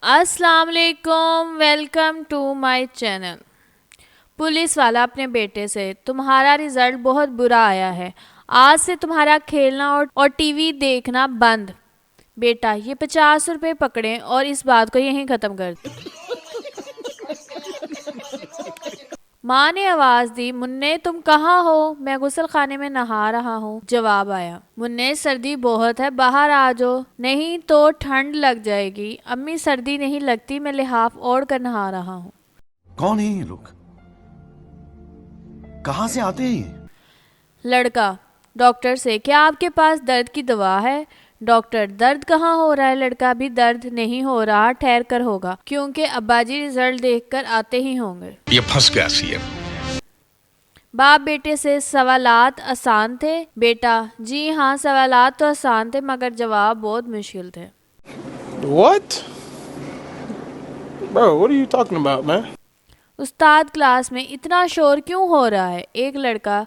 السلام علیکم، welcome to my channel. Police والا اپنے بیٹے سے: تمہارا رزلٹ بہت برا آیا ہے، آج سے تمہارا کھیلنا اور ٹی وی دیکھنا بند۔ بیٹا: یہ 50 روپے پکڑیں اور اس بات کو یہیں ختم کر دیں۔ ماں نے آواز دی: منّے تم کہاں ہو؟ میں غسل خانے میں نہا رہا ہوں، جواب آیا۔ منّے سردی بہت ہے، باہر آ جاؤ، نہیں تو ٹھنڈ لگ جائے گی۔ امی سردی نہیں لگتی، میں لحاف اوڑھ کر نہا رہا ہوں۔ کون ہیں یہ لوگ؟ کہاں سے آتے ہیں یہ؟ لڑکا ڈاکٹر سے: کیا آپ کے پاس درد کی دوا ہے؟ ڈاکٹر: درد کہاں ہو رہا ہے، لڑکا ابھی درد نہیں ہو رہا، ٹھہر کر ہوگا، کیونکہ ابا جی رزلٹ دیکھ کر آتے ہی ہوں گے۔ یہ پھنس گیا سی ہے۔ باپ بیٹے سے: سوالات آسان تھے؟ بیٹا: جی ہاں، سوالات تو آسان تھے مگر جواب بہت مشکل تھے۔ What? Bro, what are you talking about, man? استاد کلاس میں: اتنا شور کیوں ہو رہا ہے؟ ایک لڑکا: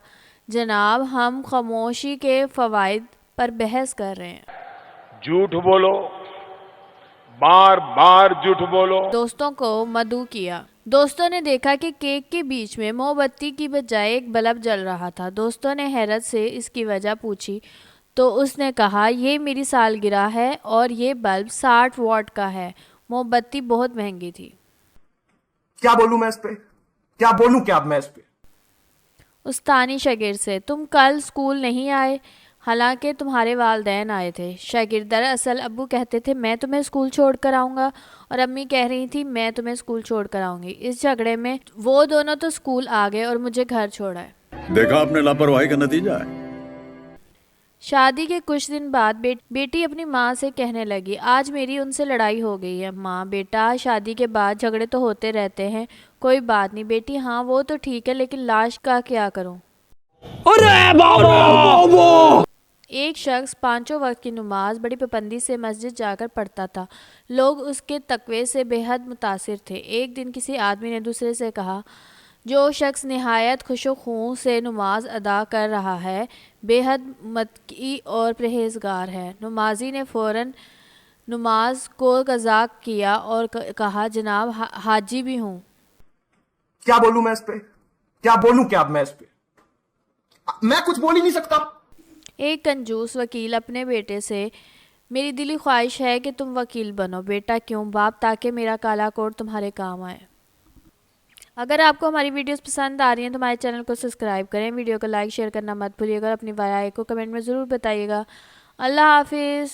جناب ہم خاموشی کے فوائد پر بحث کر رہے ہیں۔ جھوٹ بولو، بار بار جھوٹ بولو۔ دوستوں کو مدعو کیا۔ دوستوں نے دیکھا کہ کیک کے بیچ میں موم بتی کی بجائے ایک بلب جل رہا تھا۔ دوستوں نے حیرت سے اس کی وجہ پوچھی تو اس نے کہا: یہ میری سالگرہ ہے اور یہ بلب 60 واٹ کا ہے۔ موم بتی بہت مہنگی تھی۔ کیا بولوں میں اس پہ؟ کیا بولوں کیا اب میں اس پہ؟ استانی شاگرد سے: تم کل اسکول نہیں آئے، حالانکہ تمہارے والدین آئے تھے۔ شاگرد: دراصل ابو کہتے تھے میں تمہیں اسکول چھوڑ کر آؤں گا اور امی کہہ رہی تھی میں تمہیں اسکول چھوڑ کر آؤں گی۔ اس جھگڑے میں وہ دونوں تو اسکول آ گئے اور مجھے گھر چھوڑا ہے۔ دیکھا آپ نے لاپرواہی کا نتیجہ ہے۔ شادی کے کچھ دن بعد بیٹی اپنی ماں سے کہنے لگی: آج میری ان سے لڑائی ہو گئی ہے۔ ماں: بیٹا شادی کے بعد جھگڑے تو ہوتے رہتے ہیں، کوئی بات نہیں۔ بیٹی: ہاں وہ تو ٹھیک ہے، لیکن لاش کا کیا کروں؟ ایک شخص 5 وقت کی نماز بڑی پابندی سے مسجد جا کر پڑھتا تھا۔ لوگ اس کے تقوی سے بے حد متاثر تھے۔ ایک دن کسی آدمی نے دوسرے سے کہا: جو شخص نہایت خشوع و خضوع سے نماز ادا کر رہا ہے، بے حد متقی اور پرہیزگار ہے۔ نمازی نے فوراً نماز کو قضا کیا اور کہا: جناب حاجی بھی ہوں۔ کیا بولوں میں اس پہ؟ کیا بولوں کیا اب میں اس پہ؟ میں کچھ بول ہی نہیں سکتا۔ ایک کنجوس وکیل اپنے بیٹے سے: میری دلی خواہش ہے کہ تم وکیل بنو۔ بیٹا: کیوں؟ باپ: تاکہ میرا کالا کوٹ تمہارے کام آئے۔ اگر آپ کو ہماری ویڈیوز پسند آ رہی ہیں تو ہمارے چینل کو سبسکرائب کریں، ویڈیو کو لائک شیئر کرنا مت بھولیے گا اور اپنی رائے کو کمنٹ میں ضرور بتائیے گا۔ اللہ حافظ۔